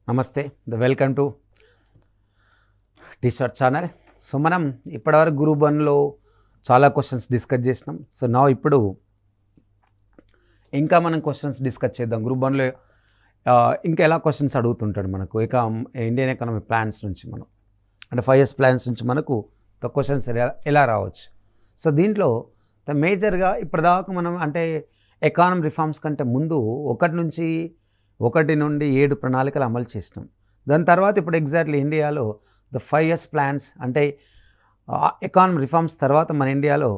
నమస్తే welcome to T short channel. So మనం ఇప్పటివరకు గ్రూప్ 1లో చాలా క్వశ్చన్స్ డిస్కస్ చేసినాం. సో నా ఇప్పుడు ఇంకా మనం క్వశ్చన్స్ డిస్కస్ చేద్దాం. గ్రూప్ 1లో ఇంకా ఎలా క్వశ్చన్స్ అడుగుతుంటాడు మనకు ఇండియన్ ఎకానమీ ప్లాన్స్ నుంచి మనం అంటే 5 years ప్లాన్స్ నుంచి మనకు క్వశ్చన్స్ ఎలా రావచ్చు. సో దీంట్లో మేజర్గా ఇప్పటిదాకా మనం అంటే ఎకానమీ రిఫార్మ్స్ కంటే ముందు 1 నుండి 7 ప్రణాళికలు అమలు చేసినాం. దాని తర్వాత ఇప్పుడు ఎగ్జాక్ట్లీ ఇండియాలో 5 years ప్లాన్స్ అంటే ఎకానమీ రిఫార్మ్స్ తర్వాత మన ఇండియాలో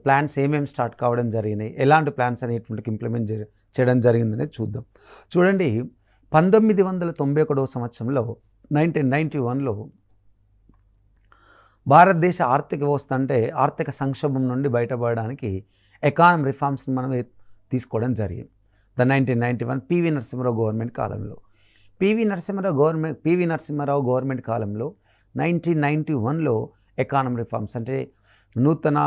ప్లాన్స్ ఏమేమి స్టార్ట్ కావడం జరిగినాయి, ఎలాంటి ప్లాన్స్ అనేటువంటి ఇంప్లిమెంట్ చేయడం జరిగిందనేది చూద్దాం. చూడండి, 1991 సంవత్సరంలో 1991లో భారతదేశ ఆర్థిక వ్యవస్థ అంటే ఆర్థిక సంక్షోభం నుండి బయటపడడానికి ఎకానమీ రిఫార్మ్స్ని మనం తీసుకోవడం జరిగింది. 1991 పివి నరసింహారావు గవర్నమెంట్ కాలంలో పివి నరసింహారావు గవర్నమెంట్ కాలంలో 1991లో ఎకానమీ రిఫార్మ్స్ అంటే నూతన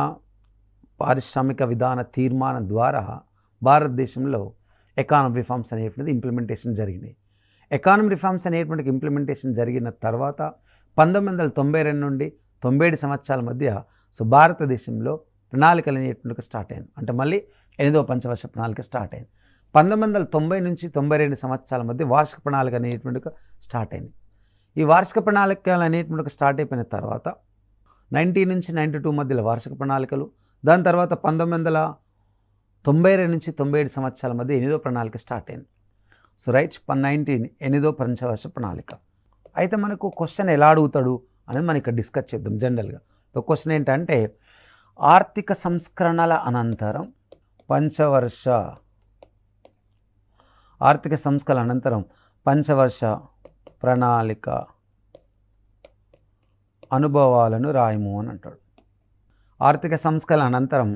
పారిశ్రామిక విధాన తీర్మానం ద్వారా భారతదేశంలో ఎకానమీ రిఫార్మ్స్ అనేటువంటిది ఇంప్లిమెంటేషన్ జరిగినాయి. ఎకానమీ రిఫార్మ్స్ అనేటువంటి ఇంప్లిమెంటేషన్ జరిగిన తర్వాత 1992 నుండి 97 సంవత్సరాల మధ్య భారతదేశంలో ప్రణాళికలు అనేటువంటి స్టార్ట్ అయింది. అంటే మళ్ళీ 8వ పంచవర్ష ప్రణాళిక స్టార్ట్ అయింది. 1990 నుంచి 92 సంవత్సరాల మధ్య వార్షిక ప్రణాళిక అనేటువంటి స్టార్ట్ అయింది. ఈ వార్షిక ప్రణాళికలు అనేటువంటి స్టార్ట్ అయిపోయిన తర్వాత 90 నుంచి 92 మధ్యలో వార్షిక ప్రణాళికలు, దాని తర్వాత 1992 నుంచి 97 సంవత్సరాల మధ్య 8వ ప్రణాళిక స్టార్ట్ అయింది. సో రైట్ 8వ పంచవర్ష ప్రణాళిక. అయితే మనకు క్వశ్చన్ ఎలా అడుగుతాడు అనేది మనం ఇక్కడ డిస్కస్ చేద్దాం. జనరల్గా క్వశ్చన్ ఏంటంటే ఆర్థిక సంస్కరణల అనంతరం పంచవర్ష ప్రణాళిక అనుభవాలను రాయము అని అంటాడు. ఆర్థిక సంస్కరణల అనంతరం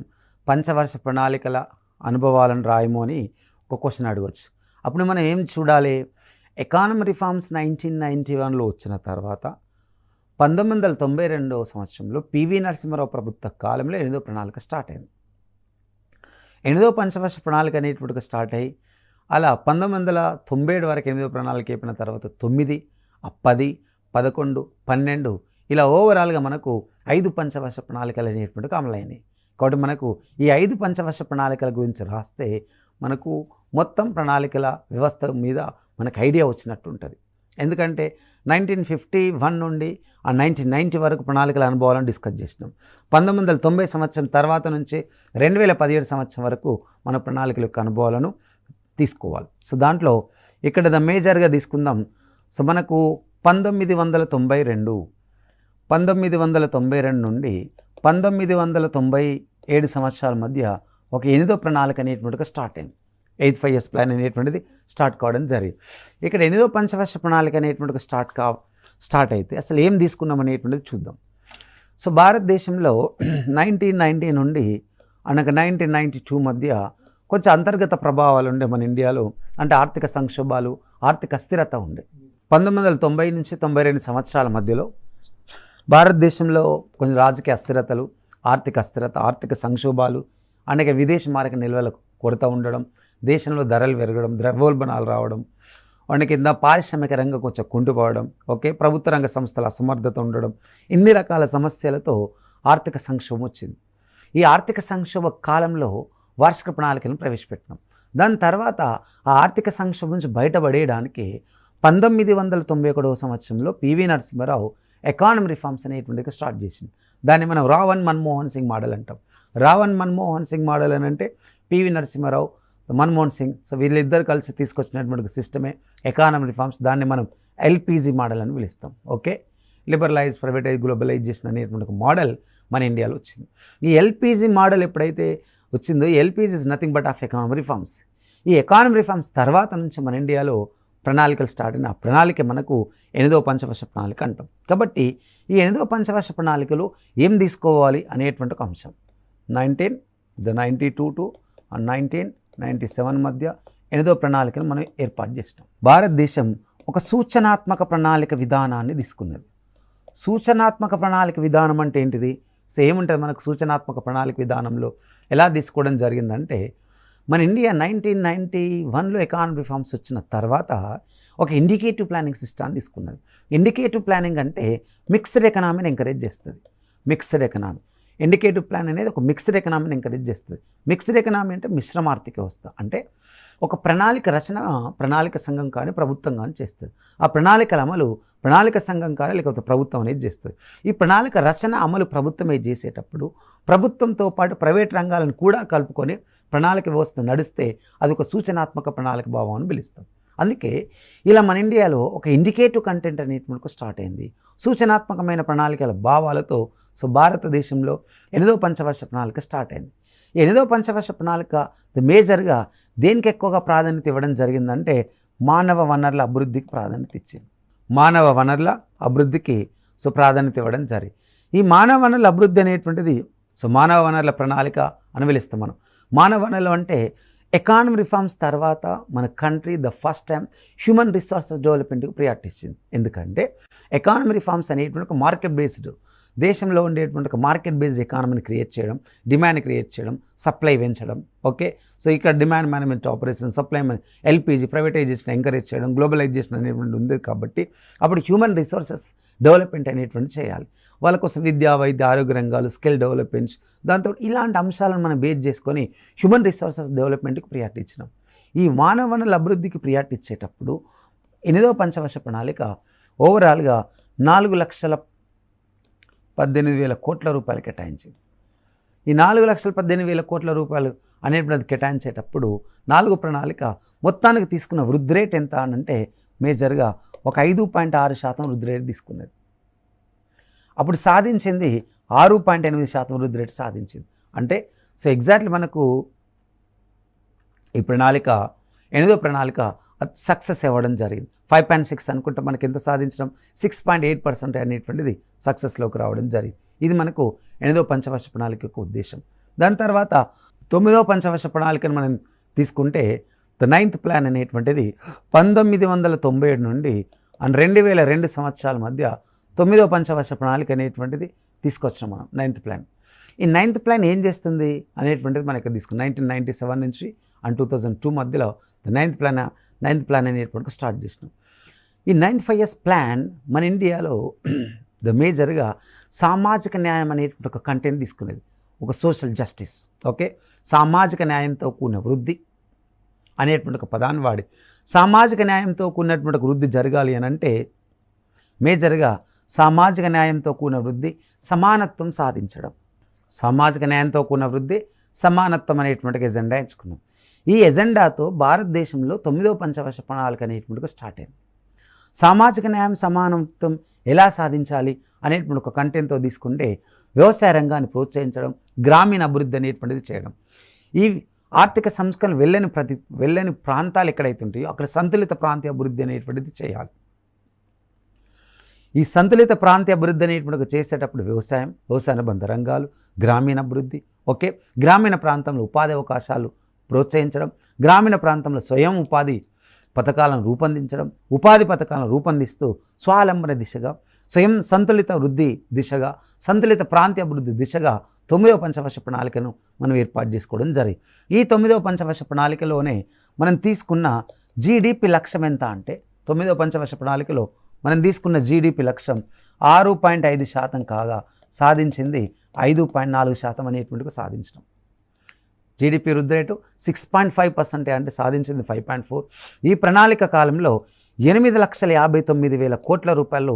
పంచవర్ష ప్రణాళికల అనుభవాలను రాయము అని ఒక క్వశ్చన్ అడగవచ్చు. అప్పుడు మనం ఏం చూడాలి, ఎకానమీ రిఫార్మ్స్ 1991లో వచ్చిన తర్వాత 1992 సంవత్సరంలో పివి నరసింహారావు ప్రభుత్వ కాలంలో 8వ ప్రణాళిక స్టార్ట్ అయింది. 8వ పంచవర్ష ప్రణాళిక అనేటువంటిగా స్టార్ట్ అయ్యి అలా 1997 వరకు 8వ ప్రణాళిక అయిపోయిన తర్వాత 9, 10, 11, 12 ఇలా ఓవరాల్గా మనకు 5 పంచవర్ష ప్రణాళికలు అనేటువంటివి అమలైనాయి. కాబట్టి మనకు ఈ 5 పంచవర్ష ప్రణాళికల గురించి రాస్తే మనకు మొత్తం ప్రణాళికల వ్యవస్థ మీద మనకు ఐడియా వచ్చినట్టు ఉంటుంది. ఎందుకంటే 1951 నుండి 1990 వరకు ప్రణాళికల అనుభవాలను డిస్కస్ చేసినాం. 1990 సంవత్సరం తర్వాత నుంచి 2017 సంవత్సరం వరకు మన ప్రణాళికల యొక్క అనుభవాలను తీసుకోవాలి. సో దాంట్లో ఇక్కడ మేజర్గా తీసుకుందాం. సో మనకు 1992 నుండి 1997 సంవత్సరాల మధ్య ఒక 8వ ప్రణాళిక అనేటువంటిగా స్టార్ట్ అయింది. 5 years ప్లాన్ అనేటువంటిది స్టార్ట్ కావడం జరిగింది. ఇక్కడ 8వ పంచవర్ష ప్రణాళిక అనేటువంటిగా స్టార్ట్ అయితే అసలు ఏం తీసుకున్నాం అనేటువంటిది చూద్దాం. సో భారతదేశంలో 1990 నుండి 1992 మధ్య కొంచెం అంతర్గత ప్రభావాలు ఉండే మన ఇండియాలో. అంటే ఆర్థిక సంక్షోభాలు, ఆర్థిక అస్థిరత ఉండే. 1990 నుంచి 92 సంవత్సరాల మధ్యలో భారతదేశంలో కొంచెం రాజకీయ అస్థిరతలు, ఆర్థిక సంక్షోభాలు, అనేక విదేశీ మారక నిల్వల కొరత ఉండడం, దేశంలో ధరలు పెరగడం, ద్రవ్యోల్బణాలు రావడం, వాటి కింద పారిశ్రామిక రంగం కొంచెం కుంటుపోవడం, ప్రభుత్వ రంగ సంస్థల అసమర్థత ఉండడం, ఇన్ని రకాల సమస్యలతో ఆర్థిక సంక్షోభం వచ్చింది. ఈ ఆర్థిక సంక్షోభ కాలంలో వార్షిక ప్రణాళికలను ప్రవేశపెట్టినాం. దాని తర్వాత ఆ ఆర్థిక సంక్షోభం నుంచి బయటపడేయడానికి 1991 సంవత్సరంలో పివి నరసింహారావు ఎకానమీ రిఫార్మ్స్ అనేటువంటిది స్టార్ట్ చేసింది. దాన్ని మనం రావణ్ మన్మోహన్ సింగ్ మోడల్ అంటాం. రావణ్ మన్మోహన్ సింగ్ మోడల్ అని అంటే పివి నరసింహారావు, మన్మోహన్ సింగ్, సో వీళ్ళిద్దరు కలిసి తీసుకొచ్చినటువంటి సిస్టమే ఎకానమీ రిఫార్మ్స్. దాన్ని మనం ఎల్పిజి మోడల్ అని పిలుస్తాం. లిబరలైజ్, ప్రైవేటైజ్, గ్లోబలైజేషన్ అనేటువంటి మోడల్ మన ఇండియాలో వచ్చింది. ఈ ఎల్పిజి మోడల్ ఎప్పుడైతే వచ్చిందో, LPG is nothing but of economy reforms. ఈ ఎకానమీ రిఫార్మ్స్ తర్వాత నుంచి మన ఇండియాలో ప్రణాళికలు స్టార్ట్ అయిన ఆ ప్రణాళిక మనకు 8వ పంచవర్ష ప్రణాళిక అంటాం. కాబట్టి ఈ 8వ పంచవర్ష ప్రణాళికలు ఏం తీసుకోవాలి అనేటువంటి ఒక అంశం. 1992 to 1997 మధ్య 8వ ప్రణాళికను మనం ఏర్పాటు చేసినాం. భారతదేశం ఒక సూచనాత్మక ప్రణాళిక విధానాన్ని తీసుకున్నది. సూచనాత్మక ప్రణాళిక విధానం అంటే ఏంటిది? సో ఏముంటుంది మనకు సూచనాత్మక ప్రణాళిక విధానంలో ఎలా తీసుకోవడం జరిగిందంటే మన ఇండియా 1991లో ఎకానమీ రిఫార్మ్స్ వచ్చిన తర్వాత ఒక ఇండికేటివ్ ప్లానింగ్ సిస్టమ్ తీసుకున్నది. ఇండికేటివ్ ప్లానింగ్ అంటే మిక్స్డ్ ఎకనామీని ఎంకరేజ్ చేస్తుంది. మిక్స్డ్ ఎకనామీ ఇండికేటివ్ ప్లాన్ అనేది ఒక మిక్స్డ్ ఎకనామీని ఎంకరేజ్ చేస్తుంది. మిక్స్డ్ ఎకనామీ అంటే మిశ్రమ ఆర్థిక వ్యవస్థ. అంటే ఒక ప్రణాళిక రచన ప్రణాళిక సంఘం కానీ ప్రభుత్వం కానీ చేస్తుంది. ఆ ప్రణాళికల అమలు ప్రణాళిక సంఘం కానీ లేకపోతే ప్రభుత్వం అనేది చేస్తుంది. ఈ ప్రణాళిక రచన అమలు ప్రభుత్వమే చేసేటప్పుడు ప్రభుత్వంతో పాటు ప్రైవేట్ రంగాలను కూడా కలుపుకొని ప్రణాళిక వ్యవస్థ నడిస్తే అది ఒక సూచనాత్మక ప్రణాళిక భావం అని పిలుస్తాం. అందుకే ఇలా మన ఇండియాలో ఒక ఇండికేటివ్ కంటెంట్ అనేటువంటి స్టార్ట్ అయింది. సూచనాత్మకమైన ప్రణాళికల భావాలతో భారతదేశంలో 8వ పంచవర్ష ప్రణాళిక స్టార్ట్ అయింది. ఈ 8వ పంచవర్ష ప్రణాళిక మేజర్గా దేనికి ఎక్కువగా ప్రాధాన్యత ఇవ్వడం జరిగిందంటే మానవ వనరుల అభివృద్ధికి ప్రాధాన్యత ఇచ్చింది. మానవ వనరుల అభివృద్ధికి ప్రాధాన్యత ఇవ్వడం జరిగింది. ఈ మానవ వనరుల అభివృద్ధి అనేటువంటిది మానవ వనరుల ప్రణాళిక అని పిలుస్తాం మనం. మానవ వనరులు అంటే ఎకానమీ రిఫార్మ్స్ తర్వాత మన country the first time human resources డెవలప్మెంట్కి ప్రియారిటీ ఇచ్చింది. ఎందుకంటే ఎకానమీ రిఫార్మ్స్ అనేటువంటి ఒక మార్కెట్ బేస్డ్, దేశంలో ఉండేటువంటి ఒక మార్కెట్ బేస్డ్ ఎకానమీని క్రియేట్ చేయడం, డిమాండ్ క్రియేట్ చేయడం, సప్లై పెంచడం. ఓకే, ఇక్కడ demand management operation, supply LPG privatisation encourage చేయడం, గ్లోబలైజేషన్ అనేటువంటి ఉంది. కాబట్టి అప్పుడు హ్యూమన్ రిసోర్సెస్ డెవలప్మెంట్ అనేటువంటి చేయాలి. వాళ్ళ కోసం విద్య, వైద్య, ఆరోగ్య రంగాలు, స్కిల్ డెవలప్మెంట్స్, దాంతో ఇలాంటి అంశాలను మనం బేస్ చేసుకొని హ్యూమన్ రిసోర్సెస్ డెవలప్మెంట్కి ప్రియారిటీ ఇచ్చినాం. ఈ మానవ వనరుల అభివృద్ధికి ప్రియారిటీ ఇచ్చేటప్పుడు 8వ పంచవర్ష ప్రణాళిక ఓవరాల్గా 4,18,000 కోట్ల రూపాయలు కేటాయించింది. ఈ 4,18,000 కోట్ల రూపాయలు అనేటువంటిది కేటాయించేటప్పుడు 4 ప్రణాళిక మొత్తానికి తీసుకున్న వృద్ధి రేట్ ఎంత అంటే మేజర్గా ఒక 5.6% వృద్ధి రేట్ తీసుకున్నది. అప్పుడు సాధించింది 6.8% వృద్ధి రేటు సాధించింది. అంటే ఎగ్జాక్ట్లీ మనకు ఈ ప్రణాళిక 8వ ప్రణాళిక సక్సెస్ అవ్వడం జరిగింది. 5.6 అనుకుంటే మనకి ఎంత సాధించడం 6.8% అనేటువంటిది సక్సెస్లోకి రావడం జరిగింది. ఇది మనకు 8వ పంచవర్ష ప్రణాళిక యొక్క ఉద్దేశం. దాని తర్వాత 9వ పంచవర్ష ప్రణాళికను మనం తీసుకుంటే ద 9th ప్లాన్ అనేటువంటిది 1997 నుండి 2002 సంవత్సరాల మధ్య 9వ పంచవర్ష ప్రణాళిక అనేటువంటిది తీసుకొచ్చాం మనం 9th ప్లాన్. ఈ 9th ప్లాన్ ఏం చేస్తుంది అనేటువంటిది మనం ఇక్కడ తీసుకున్నాం. 1997 నుంచి 2002 మధ్యలో ద 9th ప్లాన్ అనేటువంటి స్టార్ట్ చేసినాం. ఈ 9th 5 years ప్లాన్ మన ఇండియాలో ద మేజర్గా సామాజిక న్యాయం అనేటువంటి ఒక కంటెంట్ తీసుకునేది, ఒక సోషల్ జస్టిస్. ఓకే, సామాజిక న్యాయంతో కూడిన వృద్ధి అనేటువంటి ఒక పదాన్ని వాడి సామాజిక న్యాయంతో కూడినటువంటి వృద్ధి జరగాలి అని అంటే మేజర్గా సామాజిక న్యాయంతో కూడిన వృద్ధి, సమానత్వం సాధించడం. సామాజిక న్యాయంతో కూడిన వృద్ధి, సమానత్వం అనేటువంటి ఎజెండా ఎంచుకున్నాం. ఈ ఎజెండాతో భారతదేశంలో 9వ పంచవర్ష ప్రణాళిక అనేటువంటి స్టార్ట్ అయింది. సామాజిక న్యాయం, సమానత్వం ఎలా సాధించాలి అనేటువంటి ఒక కంటెంట్తో తీసుకుంటే వ్యవసాయ రంగాన్ని ప్రోత్సహించడం, గ్రామీణ అభివృద్ధి అనేటువంటిది చేయడం. ఈ ఆర్థిక సంస్కరణ వెళ్ళని ప్రాంతాలు ఎక్కడైతే ఉంటాయో అక్కడ సంతులిత ప్రాంతీయ అభివృద్ధి అనేటువంటిది చేయాలి. ఈ సంతులిత ప్రాంతీయ అభివృద్ధి అనేటువంటి చేసేటప్పుడు వ్యవసాయ అనుబంధ రంగాలు, గ్రామీణ అభివృద్ధి, ఓకే, గ్రామీణ ప్రాంతంలో ఉపాధి అవకాశాలు ప్రోత్సహించడం, గ్రామీణ ప్రాంతంలో స్వయం ఉపాధి పథకాలను రూపొందించడం, ఉపాధి పథకాలను రూపొందిస్తూ స్వావలంబన దిశగా, స్వయం సంతులిత వృద్ధి దిశగా, సంతులిత ప్రాంతీయ అభివృద్ధి దిశగా 9వ పంచవర్ష ప్రణాళికను మనం ఏర్పాటు చేసుకోవడం జరిగింది. ఈ 9వ పంచవర్ష ప్రణాళికలోనే మనం తీసుకున్న జీడిపి లక్ష్యం ఎంత అంటే 9వ పంచవర్ష ప్రణాళికలో మనం తీసుకున్న జీడిపి లక్ష్యం 6.5% కాగా సాధించింది 5.4% అనేటువంటిది సాధించడం. జీడిపి వృద్ధి రేటు 6.5% అంటే సాధించింది 5.4. ఈ ప్రణాళిక కాలంలో 8,59,000 కోట్ల రూపాయలు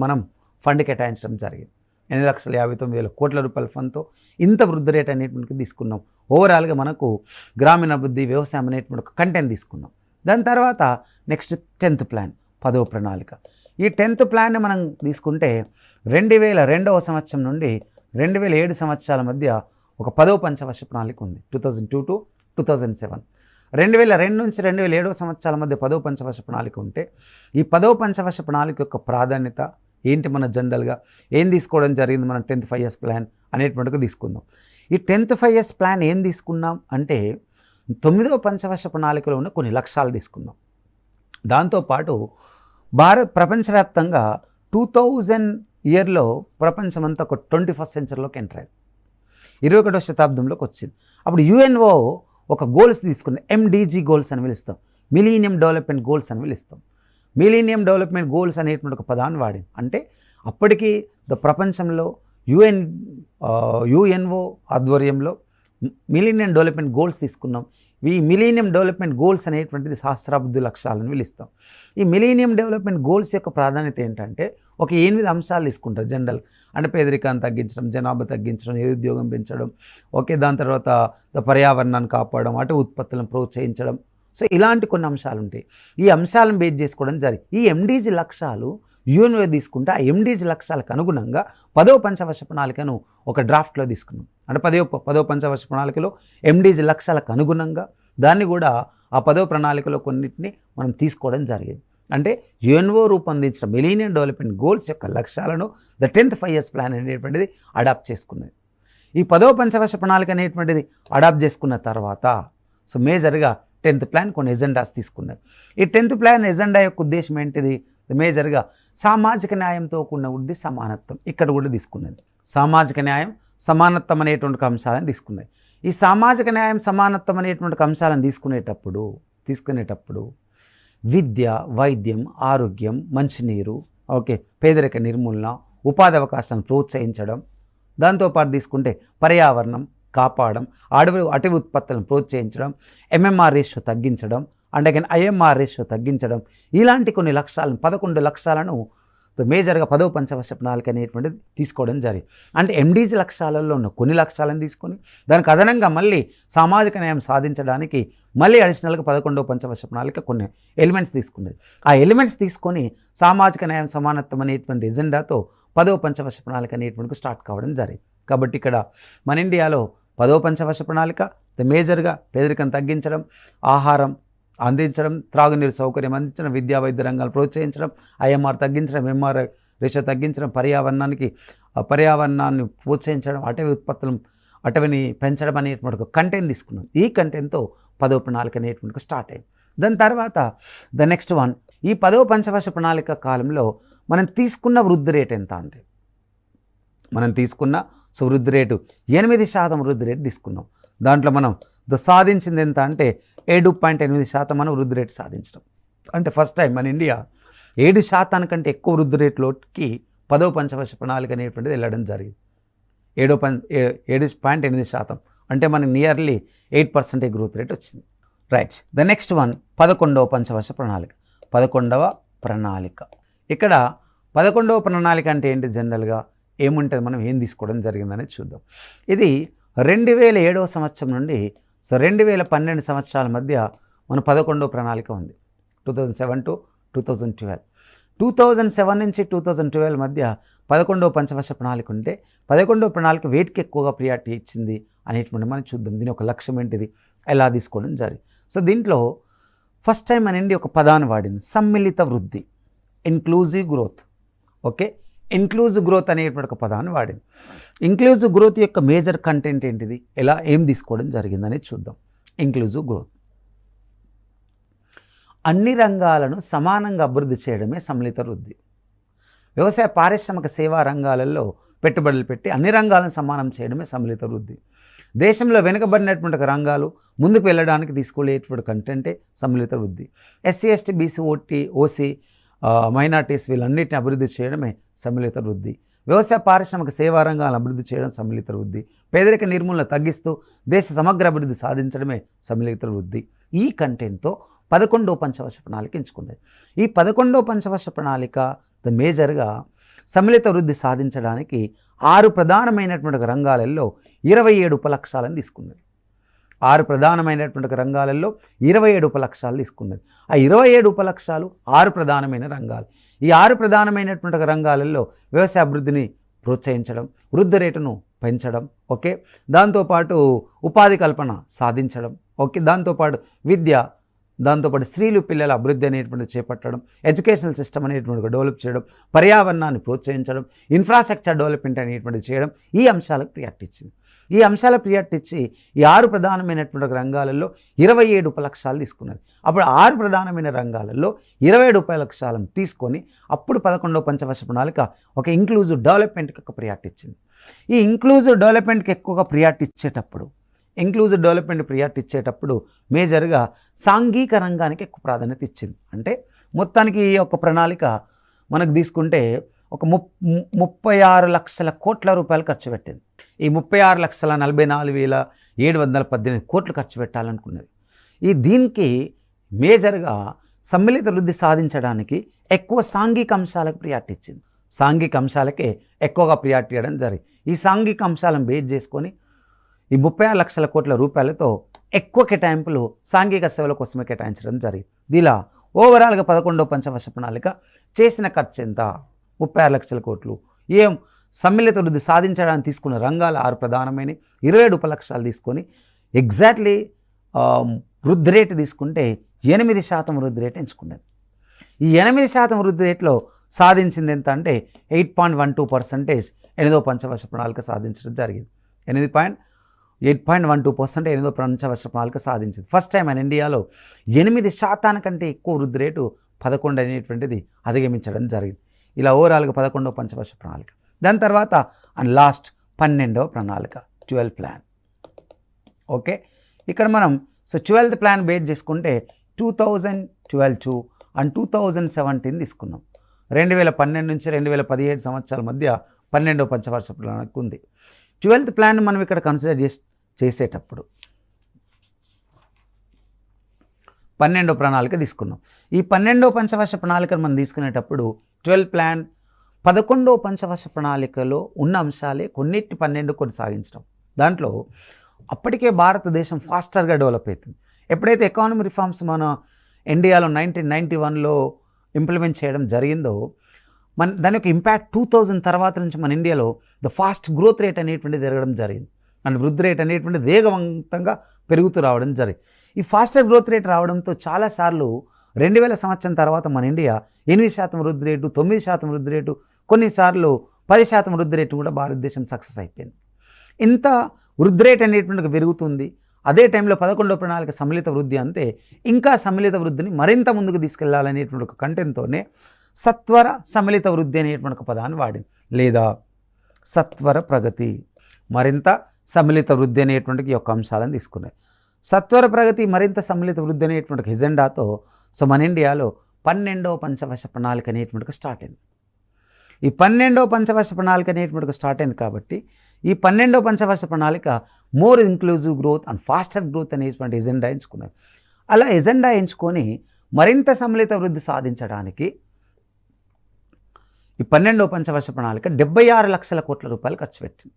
మనం ఫండ్ కేటాయించడం జరిగింది. 8,59,000 కోట్ల రూపాయల ఫండ్తో ఇంత వృద్ధి రేట్ అనేటువంటిది తీసుకున్నాం. ఓవరాల్గా మనకు గ్రామీణ అభివృద్ధి, వ్యవసాయం అనేటువంటి ఒక కంటెంట్ తీసుకున్నాం. దాని తర్వాత నెక్స్ట్ 10th ప్లాన్, 10వ ప్రణాళిక. ఈ 10th ప్లాన్ని మనం తీసుకుంటే 2002వ సంవత్సరం నుండి 2007 సంవత్సరాల మధ్య ఒక 10వ పంచవర్ష ప్రణాళిక ఉంది. 2002 to 2007. 2002 నుంచి 2007 సంవత్సరాల మధ్య 10వ పంచవర్ష ప్రణాళిక ఉంటే ఈ 10వ పంచవర్ష ప్రణాళిక యొక్క ప్రాధాన్యత ఏంటి, మన జనరల్గా ఏం తీసుకోవడం జరిగింది, మనం 10th 5 years ప్లాన్ అనేటువంటిది తీసుకుందాం. ఈ 10th 5 years ప్లాన్ ఏం తీసుకున్నాం అంటే 9వ పంచవర్ష ప్రణాళికలో ఉన్న కొన్ని లక్ష్యాలు తీసుకున్నాం. దాంతోపాటు ప్రపంచవ్యాప్తంగా 2000 ఇయర్లో ప్రపంచమంతా ఒక 21st centuryలోకి ఎంటర్ అయింది, 21వ శతాబ్దంలోకి వచ్చింది. అప్పుడు యుఎన్ఓ ఒక గోల్స్ తీసుకుంది, ఎండిజి గోల్స్ అని పిలుస్తాం, మిలీనియం డెవలప్మెంట్ గోల్స్ అని పిలుస్తాం. మిలీనియం డెవలప్మెంట్ గోల్స్ అనేటువంటి ఒక పదాన్ని వాడింది. అంటే అప్పటికి ప్రపంచంలో యుఎన్ఓ ఆధ్వర్యంలో మిలీనియం డెవలప్మెంట్ గోల్స్ తీసుకున్నాం. ఈ మిలీనియం డెవలప్మెంట్ గోల్స్ అనేటువంటిది సహస్రాబ్ది లక్ష్యాలను పిలుస్తాం. ఈ మిలీనియం డెవలప్మెంట్ గోల్స్ యొక్క ప్రాధాన్యత ఏంటంటే ఒక 8 అంశాలు తీసుకుంటారు జనరల్. అంటే పేదరికాన్ని తగ్గించడం, జనాభా తగ్గించడం, నిరుద్యోగం పెంచడం, దాని తర్వాత పర్యావరణాన్ని కాపాడడం, అటు ఉత్పత్తులను ప్రోత్సహించడం. సో ఇలాంటి కొన్ని అంశాలు ఉంటాయి. ఈ అంశాలను బేస్ చేసుకోవడం జరిగింది. ఈ ఎండిజి లక్ష్యాలు యుఎన్ఓ తీసుకుంటే ఆ ఎండిజి లక్ష్యాలకు అనుగుణంగా 10వ పంచవర్ష ప్రణాళికను ఒక డ్రాఫ్ట్లో తీసుకున్నాం. అంటే 10వ పంచవర్ష ప్రణాళికలో ఎండిజి లక్ష్యాలకు అనుగుణంగా దాన్ని కూడా ఆ 10వ ప్రణాళికలో కొన్నిటిని మనం తీసుకోవడం జరిగింది. అంటే యుఎన్ఓ రూపొందించిన మిలీనియం డెవలప్మెంట్ గోల్స్ యొక్క లక్ష్యాలను ద 10th 5 years ప్లాన్ అనేటువంటిది అడాప్ట్ చేసుకున్నది. ఈ 10వ పంచవర్ష ప్రణాళిక అనేటువంటిది అడాప్ట్ చేసుకున్న తర్వాత సో మేజర్గా 10th ప్లాన్ కొన్ని ఎజెండాస్ తీసుకున్నది. ఈ 10th ప్లాన్ ఎజెండా యొక్క ఉద్దేశం ఏంటిది? మేజర్గా సామాజిక న్యాయంతో కూడిన వృద్ధి, సమానత్వం ఇక్కడ కూడా తీసుకున్నది. సామాజిక న్యాయం, సమానత్వం అనేటువంటి అంశాలను తీసుకున్నది. ఈ సామాజిక న్యాయం, సమానత్వం అనేటువంటి అంశాలను తీసుకునేటప్పుడు విద్య, వైద్యం, ఆరోగ్యం, మంచినీరు, పేదరిక నిర్మూలన, ఉపాధి అవకాశాలను ప్రోత్సహించడం, దాంతోపాటు తీసుకుంటే పర్యావరణం కాపాడడం, అటవీ ఉత్పత్తులను ప్రోత్సహించడం, ఎంఎంఆర్ రేషియో తగ్గించడం, ఐఎంఆర్ రేషియో తగ్గించడం, ఇలాంటి కొన్ని లక్ష్యాలను 11 లక్ష్యాలను మేజర్గా 10వ పంచవర్ష ప్రణాళిక అనేటువంటిది తీసుకోవడం జరిగింది. అంటే ఎండిజి లక్ష్యాలలో ఉన్న కొన్ని లక్ష్యాలను తీసుకొని దానికి అదనంగా మళ్ళీ సామాజిక న్యాయం సాధించడానికి మళ్ళీ అడిషనల్గా 11వ పంచవర్ష ప్రణాళిక కొన్ని ఎలిమెంట్స్ తీసుకున్నది. ఆ ఎలిమెంట్స్ తీసుకొని సామాజిక న్యాయం, సమానత్వం అనేటువంటి ఎజెండాతో 10వ పంచవర్ష ప్రణాళిక అనేటువంటి స్టార్ట్ కావడం జరిగింది. కాబట్టి ఇక్కడ మన ఇండియాలో 10వ పంచవర్ష ప్రణాళిక మేజర్గా పేదరికం తగ్గించడం, ఆహారం అందించడం, త్రాగునీరు సౌకర్యం అందించడం, విద్యా వైద్య రంగాలు ప్రోత్సహించడం, ఐఎంఆర్ తగ్గించడం, ఎంఆర్ రేషియో తగ్గించడం, పర్యావరణాన్ని ప్రోత్సహించడం, అటవీని పెంచడం అనేటువంటి ఒక కంటెంట్ తీసుకున్నాం. ఈ కంటెంట్తో 10వ ప్రణాళిక అనేటువంటి స్టార్ట్ అయింది. దాని తర్వాత నెక్స్ట్ వన్, ఈ 10వ పంచవర్ష ప్రణాళిక కాలంలో మనం తీసుకున్న వృద్ధి రేట్ ఎంత అంటే వృద్ధి రేటు 8% వృద్ధి రేటు తీసుకున్నాం. దాంట్లో మనం సాధించింది ఎంత అంటే 7.8% మనం వృద్ధి రేటు సాధించడం. అంటే ఫస్ట్ టైం మన ఇండియా 7% కంటే ఎక్కువ వృద్ధి రేట్లోకి 10వ పంచవర్ష ప్రణాళిక అనేటువంటిది వెళ్ళడం జరిగింది. 7.8% అంటే మనకి నియర్లీ 8% గ్రోత్ రేట్ వచ్చింది. రైట్. ద నెక్స్ట్ వన్ 11వ పంచవర్ష ప్రణాళిక. 11వ ప్రణాళిక ఇక్కడ 11వ ప్రణాళిక అంటే ఏంటి? జనరల్గా ఏముంటుంది, మనం ఏం తీసుకోవడం జరిగిందనేది చూద్దాం. ఇది 2007వ సంవత్సరం నుండి 2012 సంవత్సరాల మధ్య మన 11వ ప్రణాళిక ఉంది. 2007 to 2012. 2007 నుంచి 2012 మధ్య 11వ పంచవర్ష ప్రణాళిక ఉంటే 11వ ప్రణాళిక వేటికి ఎక్కువగా ప్రియారిటీ ఇచ్చింది అనేటువంటి మనం చూద్దాం. దీని ఒక లక్ష్యం ఏంటిది, ఎలా తీసుకోవడం జరిగింది. సో దీంట్లో ఫస్ట్ టైం మన ఇండియా ఒక పదాన్ని వాడింది, సమ్మిళిత వృద్ధి, ఇన్క్లూజివ్ గ్రోత్. ఇంక్లూజివ్ గ్రోత్ అనేటువంటి ఒక పదాన్ని వాడింది. ఇంక్లూజివ్ గ్రోత్ యొక్క మేజర్ కంటెంట్ ఏంటిది, ఏం తీసుకోవడం జరిగిందనేది చూద్దాం. ఇంక్లూజివ్ గ్రోత్ అన్ని రంగాలను సమానంగా అభివృద్ధి చేయడమే సమ్మిళిత వృద్ధి. వ్యవసాయ, పారిశ్రామిక, సేవా రంగాలలో పెట్టుబడులు పెట్టి అన్ని రంగాలను సమానం చేయడమే సమ్మిళిత వృద్ధి. దేశంలో వెనుకబడినటువంటి రంగాలు ముందుకు వెళ్ళడానికి తీసుకునేటువంటి కంటెంటే సమ్మిళిత వృద్ధి. SC, ST, BC, OC, minorities వీళ్ళన్నిటిని అభివృద్ధి చేయడమే సమ్మిళిత వృద్ధి. వ్యవసాయ, పారిశ్రామిక, సేవా రంగాలను అభివృద్ధి చేయడం సమ్మిళిత వృద్ధి. పేదరిక నిర్మూలన తగ్గిస్తూ దేశ సమగ్ర అభివృద్ధి సాధించడమే సమ్మిళిత వృద్ధి. ఈ కంటెంట్తో 11వ పంచవర్ష ప్రణాళిక ఎంచుకున్నది. ఈ 11వ పంచవర్ష ప్రణాళిక మేజర్గా సమ్మిళిత వృద్ధి సాధించడానికి 6 ప్రధానమైనటువంటి రంగాలలో 27 ఉపలక్ష్యాలను తీసుకున్నది. 6 ప్రధానమైనటువంటి రంగాలలో 27 ఉపలక్ష్యాలు తీసుకున్నది. ఆ 27 ఉపలక్ష్యాలు 6 ప్రధానమైన రంగాలు. ఈ 6 ప్రధానమైనటువంటి రంగాలలో వ్యవసాయ అభివృద్ధిని ప్రోత్సహించడం, వృద్ధి రేటును పెంచడం, దాంతోపాటు ఉపాధి కల్పన సాధించడం, దాంతోపాటు విద్య, దాంతోపాటు స్త్రీలు, పిల్లల అభివృద్ధి అనేటువంటి చేపట్టడం, ఎడ్యుకేషనల్ సిస్టమ్ అనేటువంటి డెవలప్ చేయడం, పర్యావరణాన్ని ప్రోత్సహించడం, ఇన్ఫ్రాస్ట్రక్చర్ డెవలప్మెంట్ అనేటువంటి చేయడం, ఈ అంశాలకు ప్రియారిటీ ఇచ్చింది. ఈ అంశాల ప్రియారిటీ ఇచ్చి ఈ 6 ప్రధానమైనటువంటి రంగాలలో 27 ఉపలక్ష్యాలు తీసుకున్నది. అప్పుడు 6 ప్రధానమైన రంగాలలో 27 ఉపలక్ష్యాలను తీసుకొని అప్పుడు 11వ పంచవర్ష ప్రణాళిక ఒక ఇంక్లూజివ్ డెవలప్మెంట్కి ఒక ప్రియారిటీ ఇచ్చింది. ఈ ఇంక్లూజివ్ డెవలప్మెంట్కి ఎక్కువగా ప్రియారిటీ ఇచ్చేటప్పుడు ఇంక్లూజివ్ డెవలప్మెంట్ ప్రియారిటీ ఇచ్చేటప్పుడు మేజర్గా సాంఘిక రంగానికి ఎక్కువ ప్రాధాన్యత ఇచ్చింది. అంటే మొత్తానికి ఈ యొక్క ప్రణాళిక మనకు తీసుకుంటే ఒక 36 లక్షల కోట్ల రూపాయలు ఖర్చు పెట్టింది. ఈ 36,44,718 కోట్లు ఖర్చు పెట్టాలనుకున్నది. దీనికి మేజర్గా సమ్మిళిత వృద్ధి సాధించడానికి ఎక్కువ సాంఘిక అంశాలకు ప్రియారిటీ ఇచ్చింది. సాంఘిక అంశాలకే ఎక్కువగా ప్రియారిటీ ఇవ్వడం జరిగింది. ఈ సాంఘిక అంశాలను బేస్ చేసుకొని ఈ 36 లక్షల కోట్ల రూపాయలతో ఎక్కువ కేటాయింపులు సాంఘిక సేవల కోసమే కేటాయించడం జరిగింది. ఇలా ఓవరాల్గా 11వ పంచవర్ష ప్రణాళిక చేసిన ఖర్చు ఎంత? 36 లక్షల కోట్లు. ఏం సమ్మిళిత వృద్ధి సాధించడానికి తీసుకున్న రంగాలు 6 ప్రధానమైన 27 ఉపలక్ష్యాలు తీసుకొని ఎగ్జాక్ట్లీ వృద్ధి రేటు తీసుకుంటే 8% వృద్ధి రేటు ఎంచుకున్నది. ఈ 8% వృద్ధి రేట్లో సాధించింది ఎంత అంటే 8.12% 8వ పంచవర్ష ప్రణాళిక సాధించడం జరిగింది. 8.12% 8వ పంచవర్ష ప్రణాళిక సాధించింది. ఫస్ట్ టైం మన ఇండియాలో 8% కంటే ఎక్కువ వృద్ధి రేటు 11 అనేటువంటిది అధిగమించడం జరిగింది. ఇలా ఓవరాల్గా 11వ పంచవర్ష ప్రణాళిక. దాని తర్వాత అండ్ లాస్ట్ 12వ ప్రణాళిక 12th ప్లాన్. ఓకే, ఇక్కడ మనం 12th ప్లాన్ బేస్ చేసుకుంటే 2012 అండ్ 2017 తీసుకున్నాం. 2012 నుంచి 2017 సంవత్సరాల మధ్య 12వ పంచవర్ష ప్రణాళిక ఉంది. 12th ప్లాన్ మనం ఇక్కడ కన్సిడర్ చేసేటప్పుడు 12వ ప్రణాళిక తీసుకున్నాం. ఈ 12వ పంచవర్ష ప్రణాళికను మనం తీసుకునేటప్పుడు 12th ప్లాన్ 11వ పంచవర్ష ప్రణాళికలో ఉన్న అంశాలే కొన్నిటి 12 కొనసాగించడం. దాంట్లో అప్పటికే భారతదేశం ఫాస్టర్గా డెవలప్ అవుతుంది. ఎప్పుడైతే ఎకానమీ రిఫార్మ్స్ మన ఇండియాలో 1991లో ఇంప్లిమెంట్ చేయడం జరిగిందో దాని యొక్క ఇంపాక్ట్ 2000 తర్వాత నుంచి మన ఇండియాలో ద ఫాస్ట్ గ్రోత్ రేట్ అనేటువంటిది జరగడం జరిగింది. అండ్ వృద్ధి రేట్ అనేటువంటిది వేగవంతంగా పెరుగుతూ రావడం జరిగింది. ఈ ఫాస్టర్ గ్రోత్ రేట్ రావడంతో చాలాసార్లు 2000 సంవత్సరం తర్వాత మన ఇండియా 8% వృద్ధి రేటు, 9% వృద్ధి రేటు, కొన్నిసార్లు 10% వృద్ధి రేటు కూడా భారతదేశం సక్సెస్ అయిపోయింది. ఇంత వృద్ధి రేట్ అనేటువంటిది పెరుగుతుంది. అదే టైంలో 11వ ప్రణాళిక సమ్మిళిత వృద్ధి అంతే ఇంకా సమ్మిళిత వృద్ధిని మరింత ముందుకు తీసుకెళ్లాలనేటువంటి ఒక కంటెంట్తోనే సత్వర సమ్మిళిత వృద్ధి అనేటువంటి ఒక పదాన్ని వాడింది. లేదా సత్వర ప్రగతి, మరింత సమ్మిళిత వృద్ధి అనేటువంటి యొక్క అంశాలను తీసుకున్నాయి. సత్వర ప్రగతి, మరింత సమ్మిళిత వృద్ధి అనేటువంటి ఎజెండాతో మన ఇండియాలో 12వ పంచవర్ష ప్రణాళిక అనేటువంటిది స్టార్ట్ అయింది. ఈ 12వ పంచవర్ష ప్రణాళిక అనేటువంటిది స్టార్ట్ అయింది కాబట్టి ఈ 12వ పంచవర్ష ప్రణాళిక more inclusive growth and faster growth అనేటువంటి ఎజెండా ఎంచుకున్నారు. అలా ఎజెండా ఎంచుకొని మరింత సమ్మిళిత వృద్ధి సాధించడానికి ఈ 12వ పంచవర్ష ప్రణాళిక 76 లక్షల కోట్ల రూపాయలు ఖర్చు పెట్టింది.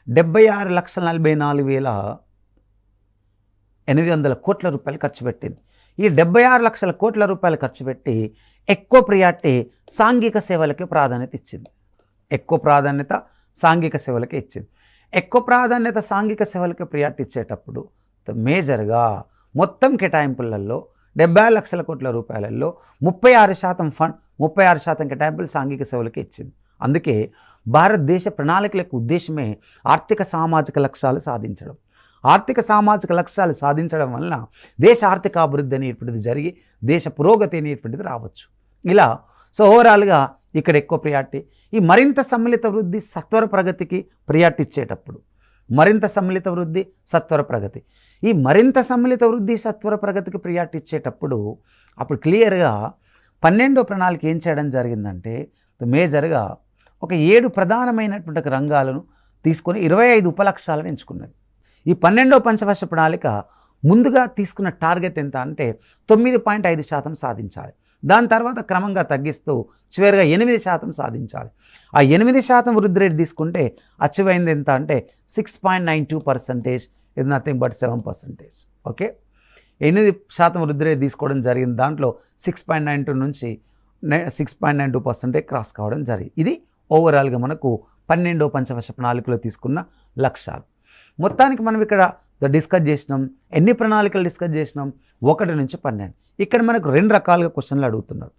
76,44,800 కోట్ల రూపాయలు ఖర్చు పెట్టింది. ఈ 76 లక్షల కోట్ల రూపాయలు ఖర్చు పెట్టి ఎక్కువ ప్రియారిటీ సాంఘిక సేవలకే ప్రాధాన్యత ఇచ్చింది. ఎక్కువ ప్రాధాన్యత సాంఘిక సేవలకే ఇచ్చింది. ఎక్కువ ప్రాధాన్యత సాంఘిక సేవలకే ప్రియారిటీ ఇచ్చేటప్పుడు మేజర్గా మొత్తం కేటాయింపులలో 76 లక్షల కోట్ల రూపాయలలో 36% ఫండ్ 36% కేటాయింపులు సాంఘిక సేవలకే ఇచ్చింది. అందుకే భారతదేశ ప్రణాళికల యొక్క ఉద్దేశమే ఆర్థిక సామాజిక లక్ష్యాలు సాధించడం. ఆర్థిక సామాజిక లక్ష్యాలు సాధించడం వలన దేశ ఆర్థిక అభివృద్ధి అనేటువంటిది జరిగి దేశ పురోగతి అనేటువంటిది రావచ్చు. ఇలా ఓవరాల్గా ఇక్కడ ఎక్కువ ప్రియారిటీ ఈ మరింత సమ్మిళిత వృద్ధి సత్వర ప్రగతికి ప్రియారిటీ ఇచ్చేటప్పుడు మరింత సమ్మిళిత వృద్ధి సత్వర ప్రగతి ఈ మరింత సమ్మిళిత వృద్ధి సత్వర ప్రగతికి ప్రియారిటీ ఇచ్చేటప్పుడు అప్పుడు క్లియర్గా 12వ ప్రణాళిక ఏం చేయడం జరిగిందంటే మేజర్గా ఒక 7 ప్రధానమైనటువంటి రంగాలను తీసుకొని 25 ఉపలక్ష్యాలను ఎంచుకున్నది. ఈ 12వ పంచవర్ష ప్రణాళిక ముందుగా తీసుకున్న టార్గెట్ ఎంత అంటే 9.5% సాధించాలి. దాని తర్వాత క్రమంగా తగ్గిస్తూ చివరిగా 8% సాధించాలి. ఆ 8% వృద్ధి రేటు తీసుకుంటే అచీవ్ అయింది ఎంత అంటే 6.92%, ఇది నథింగ్ బట్ 7%. ఓకే, 8% వృద్ధి రేటు తీసుకోవడం జరిగింది. దాంట్లో 6.92 నుంచి 6.92% క్రాస్ కావడం జరిగింది. ఇది ఓవరాల్గా మనకు 12వ పంచవర్ష ప్రణాళికలో తీసుకున్న లక్ష్యాలు. మొత్తానికి మనం ఇక్కడ డిస్కస్ చేసినాం. ఎన్ని ప్రణాళికలు డిస్కస్ చేసినాం? 1 నుంచి 12. ఇక్కడ మనకు 2 రకాలుగా క్వశ్చన్లు అడుగుతున్నారు.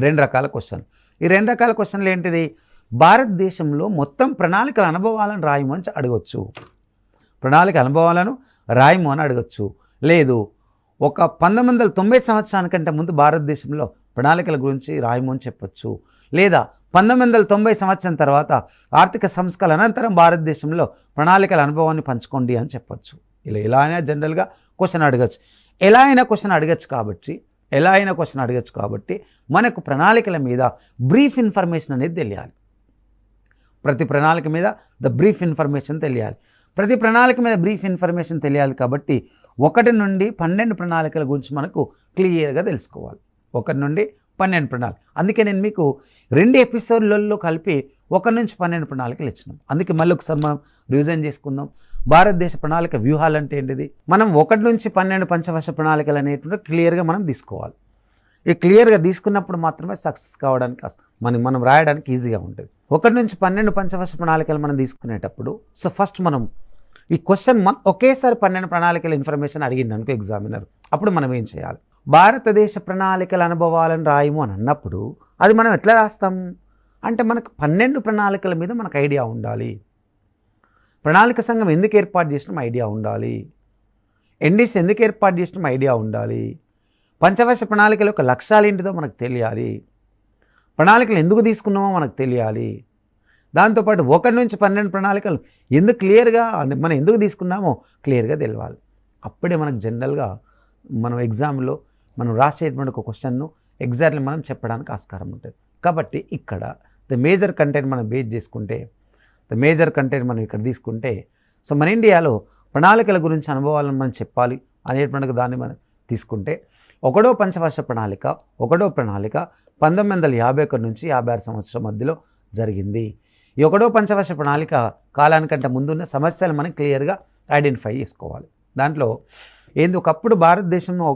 2 రకాల క్వశ్చన్లు. ఈ 2 రకాల క్వశ్చన్లు ఏంటిది? భారతదేశంలో మొత్తం ప్రణాళికల అనుభవాలను రాయము అని అడగవచ్చు. ప్రణాళిక అనుభవాలను రాయము అని అడగచ్చు. లేదు, ఒక 1990 సంవత్సరానికంటే ముందు భారతదేశంలో ప్రణాళికల గురించి రాయము అని చెప్పచ్చు. లేదా 1990 సంవత్సరం తర్వాత ఆర్థిక సంస్కరణ అనంతరం భారతదేశంలో ప్రణాళికల అనుభవాన్ని పంచుకోండి అని చెప్పచ్చు. ఇలా అయినా జనరల్గా క్వశ్చన్ అడగచ్చు, ఎలా అయినా క్వశ్చన్ అడగచ్చు కాబట్టి మనకు ప్రణాళికల మీద బ్రీఫ్ ఇన్ఫర్మేషన్ అనేది తెలియాలి. ప్రతి ప్రణాళిక మీద బ్రీఫ్ ఇన్ఫర్మేషన్ తెలియాలి కాబట్టి 1 నుండి 12 ప్రణాళికల గురించి మనకు క్లియర్గా తెలుసుకోవాలి. 1 నుండి 12 ప్రణాళిక. అందుకే నేను మీకు 2 ఎపిసోడ్లలో కలిపి 1 నుంచి 12 ప్రణాళికలు ఇచ్చినాం. అందుకే మళ్ళీ ఒకసారి మనం రివిజన్ చేసుకుందాం. భారతదేశ ప్రణాళిక వ్యూహాలు అంటే ఏంటిది? మనం 1 నుంచి 12 పంచవర్ష ప్రణాళికలు అనేటువంటి క్లియర్గా మనం తీసుకోవాలి. ఈ క్లియర్గా తీసుకున్నప్పుడు మాత్రమే సక్సెస్ కావడానికి మనం రాయడానికి ఈజీగా ఉంటుంది. 1 నుంచి 12 పంచవర్ష ప్రణాళికలు మనం తీసుకునేటప్పుడు ఫస్ట్ మనం ఈ క్వశ్చన్ ఒకేసారి 12 ప్రణాళికల ఇన్ఫర్మేషన్ అడిగింది అనుకో ఎగ్జామినర్, అప్పుడు మనం ఏం చేయాలి? భారతదేశ ప్రణాళికల అనుభవాలను రాయము అని అన్నప్పుడు అది మనం ఎట్లా రాస్తాం అంటే మనకు 12 ప్రణాళికల మీద మనకు ఐడియా ఉండాలి. ప్రణాళిక సంఘం ఎందుకు ఏర్పాటు చేసినాం ఐడియా ఉండాలి. ఎన్డీసీ ఎందుకు ఏర్పాటు చేసినాం ఐడియా ఉండాలి. పంచవర్ష ప్రణాళికల యొక్క లక్ష్యాలు ఏంటిదో మనకు తెలియాలి. ప్రణాళికలు ఎందుకు తీసుకున్నామో మనకు తెలియాలి. దాంతోపాటు 1 నుంచి 12 ప్రణాళికలు మనం ఎందుకు తీసుకున్నామో క్లియర్గా తెలియాలి. అప్పుడే మనకు జనరల్గా మనం ఎగ్జామ్లో మనం రాసేటువంటి ఒక క్వశ్చన్ను ఎగ్జాక్ట్లీ మనం చెప్పడానికి ఆస్కారం ఉంటుంది. కాబట్టి ఇక్కడ మేజర్ కంటెంట్ మనం బేస్ చేసుకుంటే మనం ఇక్కడ తీసుకుంటే మన ఇండియాలో ప్రణాళికల గురించి అనుభవాలను మనం చెప్పాలి అనేటువంటి దాన్ని మనం తీసుకుంటే 1వ పంచవర్ష ప్రణాళిక 1951 నుంచి 56 సంవత్సరం మధ్యలో జరిగింది. ఈ 1వ పంచవర్ష ప్రణాళిక కాలానికంటే ముందున్న సమస్యలు మనం క్లియర్గా ఐడెంటిఫై చేసుకోవాలి. దాంట్లో ఒకప్పుడు భారతదేశంలో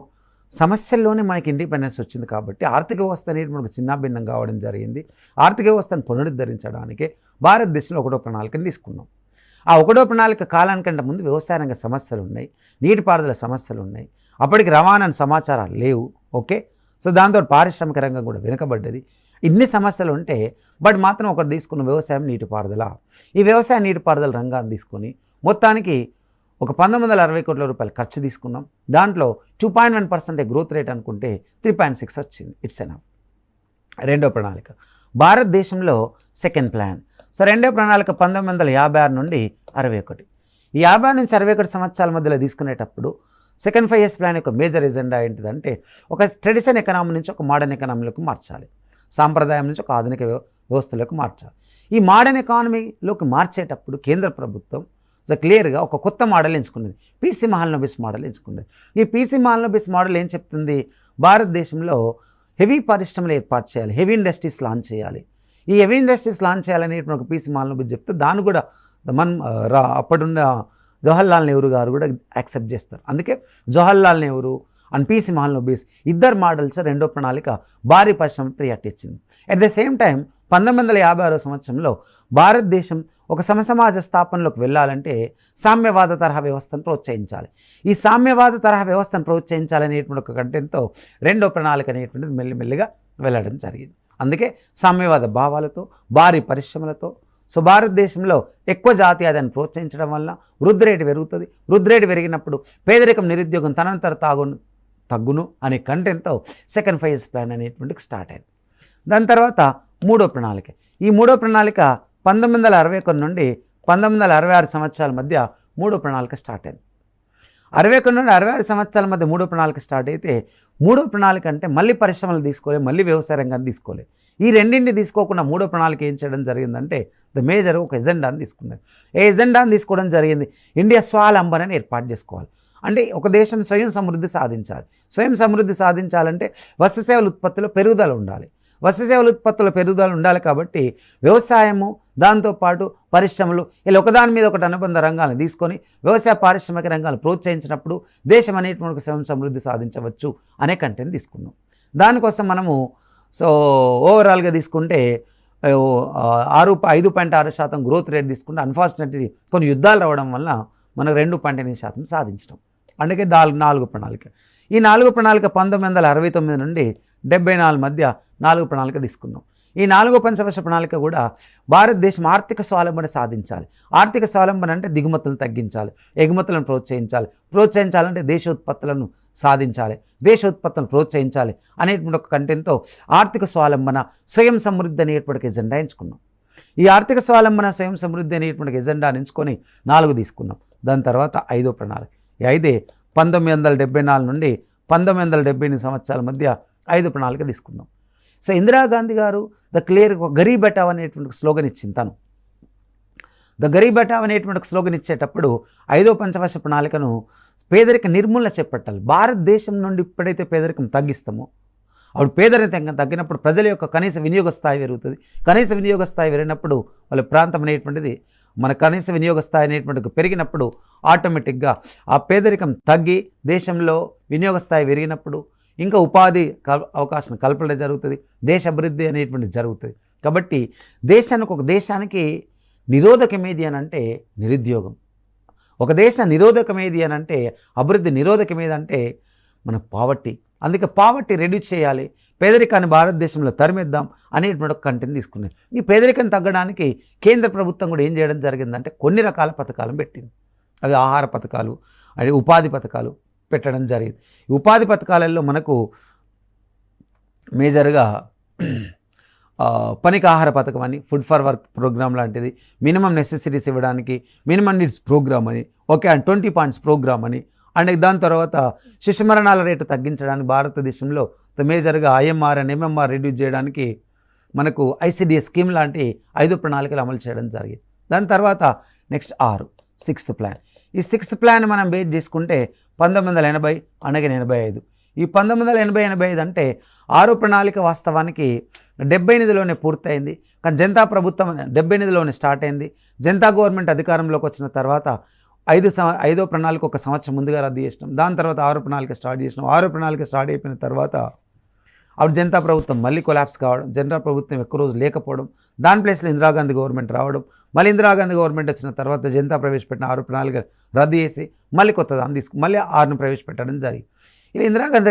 సమస్యల్లోనే మనకి ఇండిపెండెన్స్ వచ్చింది కాబట్టి ఆర్థిక వ్యవస్థ అనేది మనకు చిన్నాభిన్నం కావడం జరిగింది. ఆర్థిక వ్యవస్థను పునరుద్ధరించడానికే భారతదేశంలో 1వ ప్రణాళికను తీసుకున్నాం. ఆ 1వ ప్రణాళిక కాలానికంటే ముందు వ్యవసాయ రంగ సమస్యలు ఉన్నాయి, నీటిపారుదల సమస్యలు ఉన్నాయి, అప్పటికి రవాణా సమాచారాలు లేవు. ఓకే, దాంతో పారిశ్రామిక రంగం కూడా వెనుకబడ్డది. ఇన్ని సమస్యలు ఉంటే మాత్రం ఒకటి తీసుకున్న వ్యవసాయం నీటిపారుదల. ఈ వ్యవసాయ నీటిపారుదల రంగాన్ని తీసుకొని మొత్తానికి ఒక 1960 కోట్ల రూపాయలు ఖర్చు తీసుకున్నాం. దాంట్లో 2.1% గ్రోత్ రేట్ అనుకుంటే 3.6 వచ్చింది. It's enough. 2వ ప్రణాళిక భారతదేశంలో సెకండ్ ప్లాన్. 2వ ప్రణాళిక 1956 నుండి 61. ఈ 50 నుంచి 61 సంవత్సరాల మధ్యలో తీసుకునేటప్పుడు సెకండ్ 5 ఇయర్స్ ప్లాన్ యొక్క మేజర్ ఎజెండా ఏంటిదంటే ఒక ట్రెడిషన్ ఎకనామీ నుంచి ఒక మోడర్న్ ఎకనామీలోకి మార్చాలి, సాంప్రదాయం నుంచి ఒక ఆధునిక వ్యవస్థలోకి మార్చాలి. ఈ మోడర్న్ ఎకానమీలోకి మార్చేటప్పుడు కేంద్ర ప్రభుత్వం క్లియర్గా ఒక కొత్త మోడల్ ఎంచుకున్నది, పీసీ మహల్నోబిస్ మోడల్ ఎంచుకున్నది. ఈ పీసీ మహల్నోబిస్ మోడల్ ఏం చెప్తుంది? భారతదేశంలో హెవీ పరిశ్రమలు ఏర్పాటు చేయాలి, హెవీ ఇండస్ట్రీస్ లాంచ్ చేయాలి. ఈ హెవీ ఇండస్ట్రీస్ లాంచ్ చేయాలని ఒక పీసీ మహల్నోబిస్ చెప్తే దాన్ని కూడా అప్పుడున్న జవహర్లాల్ నెహ్రూ గారు కూడా యాక్సెప్ట్ చేస్తారు. అందుకే జవహర్లాల్ నెహ్రూ అండ్ పీసీ మహల్నోబిస్ ఇద్దరు మోడల్స్ 2వ ప్రణాళిక భారీ పరిశ్రమ ప్రియారిటీ ఇచ్చింది. అట్ ద సేమ్ టైం 1956 సంవత్సరంలో భారతదేశం ఒక సమసమాజ స్థాపనలోకి వెళ్ళాలంటే సామ్యవాద తరహా వ్యవస్థను ప్రోత్సహించాలి. ఈ సామ్యవాద తరహా వ్యవస్థను ప్రోత్సహించాలనేటువంటి ఒక కంటెంట్తో 2వ ప్రణాళిక అనేటువంటిది మెల్లిమెల్లిగా వెళ్ళడం జరిగింది. అందుకే సామ్యవాద భావాలతో భారీ పరిశ్రమలతో భారతదేశంలో ఎక్కువ జాతీయాదాన్ని ప్రోత్సహించడం వల్ల వృద్ధి రేటు పెరుగుతుంది. వృద్ధి రేటు పెరిగినప్పుడు పేదరికం నిరుద్యోగం తనంతర తగ్గును అనే కంటెంట్తో సెకండ్ 5 ఇయర్స్ ప్లాన్ అనేటువంటిది స్టార్ట్ అయింది. దాని తర్వాత 3వ ప్రణాళిక. ఈ 3వ ప్రణాళిక 1961 నుండి 1966 సంవత్సరాల మధ్య 3వ ప్రణాళిక స్టార్ట్ అయింది. 61 నుండి 66 సంవత్సరాల మధ్య 3వ ప్రణాళిక స్టార్ట్ అయితే 3వ ప్రణాళిక అంటే మళ్ళీ పరిశ్రమలు తీసుకోలే, మళ్ళీ వ్యవసాయ రంగాన్ని తీసుకోలే. ఈ రెండింటిని తీసుకోకుండా 3వ ప్రణాళిక ఏం చేయడం జరిగిందంటే మేజర్ ఒక ఎజెండాని తీసుకున్నది. ఏ ఎజెండాని తీసుకోవడం జరిగింది? ఇండియా స్వావలంబనని ఏర్పాటు చేసుకోవాలి. అంటే ఒక దేశం స్వయం సమృద్ధి సాధించాలి. స్వయం సమృద్ధి సాధించాలంటే వస్తు సేవల ఉత్పత్తిలో పెరుగుదల ఉండాలి. వస్తు సేవల ఉత్పత్తుల పెరుగుదల ఉండాలి కాబట్టి వ్యవసాయము దాంతోపాటు పరిశ్రమలు ఇలా ఒకదాని మీద ఒకటి అనుబంధ రంగాలను తీసుకొని వ్యవసాయ పారిశ్రామిక రంగాలను ప్రోత్సహించినప్పుడు దేశం అనేటువంటి స్వయం సమృద్ధి సాధించవచ్చు అనే కంటెంట్ తీసుకున్నాం. దానికోసం మనము ఓవరాల్గా తీసుకుంటే 5.6% గ్రోత్ రేట్ తీసుకుంటే అన్ఫార్చునేట్లీ కొన్ని యుద్ధాలు రావడం వల్ల మనకు 2.8% సాధించడం. అందుకే 4 ప్రణాళిక. ఈ 4 ప్రణాళిక 1969 నుండి 74 మధ్య 4 ప్రణాళిక తీసుకున్నాం. ఈ 4వ పంచవర్ష ప్రణాళిక కూడా భారతదేశం ఆర్థిక స్వావలంబన సాధించాలి. ఆర్థిక స్వావలంబన అంటే దిగుమతులను తగ్గించాలి, ఎగుమతులను ప్రోత్సహించాలంటే దేశోత్పత్తులను సాధించాలి, దేశోత్పత్తులను ప్రోత్సహించాలి అనేటువంటి ఒక కంటెంట్తో ఆర్థిక స్వావలంబన స్వయం సమృద్ధి అనేటువంటి ఎజెండా ఎంచుకున్నాం. ఈ ఆర్థిక స్వావలంబన స్వయం సమృద్ధి అనేటువంటి ఎజెండా ఎంచుకొని 4 తీసుకున్నాం. దాని తర్వాత 5వ ప్రణాళిక. ఈ 5 1974 నుండి 1978 సంవత్సరాల మధ్య 5 ప్రణాళిక తీసుకుందాం. సో ఇందిరాగాంధీ గారు గరీబ్ బచావ్ అనేటువంటి స్లోగన్ ఇచ్చింది. తను గరీబ్ బచావ్ అనేటువంటి స్లోగన్ ఇచ్చేటప్పుడు 5వ పంచవర్ష ప్రణాళికను పేదరిక నిర్మూలన చేపట్టాలి. భారతదేశం నుండి ఎప్పుడైతే పేదరికం తగ్గిస్తామో అప్పుడు పేదరికం తగ్గినప్పుడు ప్రజల యొక్క కనీస వినియోగ స్థాయి పెరుగుతుంది. కనీస వినియోగ స్థాయి పెరిగినప్పుడు వాళ్ళ ప్రాంతం అనేటువంటిది మన కనీస వినియోగ స్థాయి అనేటువంటిది పెరిగినప్పుడు ఆటోమేటిక్గా ఆ పేదరికం తగ్గి దేశంలో వినియోగ స్థాయి పెరిగినప్పుడు ఇంకా ఉపాధి అవకాశం కల్పన జరుగుతుంది, దేశ అభివృద్ధి అనేటువంటిది జరుగుతుంది. కాబట్టి ఒక దేశానికి నిరోధకం ఏది అని అంటే నిరుద్యోగం. ఒక దేశ నిరోధకం ఏది అని అంటే అభివృద్ధి నిరోధకం ఏదంటే మన పావర్టీ. అందుకే పావర్టీ రెడ్యూస్ చేయాలి, పేదరికాన్ని భారతదేశంలో తరిమేద్దాం అనేటువంటి ఒక కంటెంట్ తీసుకున్నాయి. ఈ పేదరికం తగ్గడానికి కేంద్ర ప్రభుత్వం కూడా ఏం చేయడం జరిగిందంటే కొన్ని రకాల పథకాలను పెట్టింది. అవి ఆహార పథకాలు, అది ఉపాధి పథకాలు పెట్టడం జరిగింది. ఈ ఉపాధి పథకాలలో మనకు మేజర్గా పనికి ఆహార పథకం అని, ఫుడ్ ఫర్ వర్క్ ప్రోగ్రామ్ లాంటిది, మినిమం నెసెసిటీస్ ఇవ్వడానికి మినిమం నీడ్స్ ప్రోగ్రామ్ అని, ఓకే అండ్ 20 పాయింట్స్ ప్రోగ్రామ్ అని, అండ్ దాని తర్వాత శిశు మరణాల రేటు తగ్గించడానికి భారతదేశంలో మేజర్గా IMR అండ్ MMR రెడ్యూస్ చేయడానికి మనకు ICDS స్కీమ్ లాంటి 5 ప్రణాళికలు అమలు చేయడం జరిగింది. దాని తర్వాత నెక్స్ట్ 6th ప్లాన్. ఈ 6th ప్లాన్ మనం బేస్ చేసుకుంటే 1980 అనగా 85. ఈ 1980-85 అంటే 6 ప్రణాళిక వాస్తవానికి 78లోనే పూర్తయింది. కానీ జనతా ప్రభుత్వం 78లోనే స్టార్ట్ అయింది. జనతా గవర్నమెంట్ అధికారంలోకి వచ్చిన తర్వాత 5వ ప్రణాళిక ఒక సంవత్సరం ముందుగా రద్దు చేసినాం. దాని తర్వాత 6 ప్రణాళిక స్టార్ట్ చేసినాం. 6 ప్రణాళిక స్టార్ట్ అయిపోయిన తర్వాత అప్పుడు జనతా ప్రభుత్వం మళ్ళీ కొలాప్స్ కావడం, జనతా ప్రభుత్వం ఎక్కువ రోజు లేకపోవడం, దాని ప్లేస్లో ఇందిరాగాంధీ గవర్నమెంట్ రావడం, మళ్ళీ ఇందిరాగాంధీ గవర్నమెంట్ వచ్చిన తర్వాత జనతా ప్రవేశపెట్టిన 6 ప్రణాళిక రద్దు చేసి మళ్ళీ కొత్త దాన్ని మళ్ళీ 6ను ప్రవేశపెట్టడం జరిగింది. ఇలా ఇందిరాగాంధీ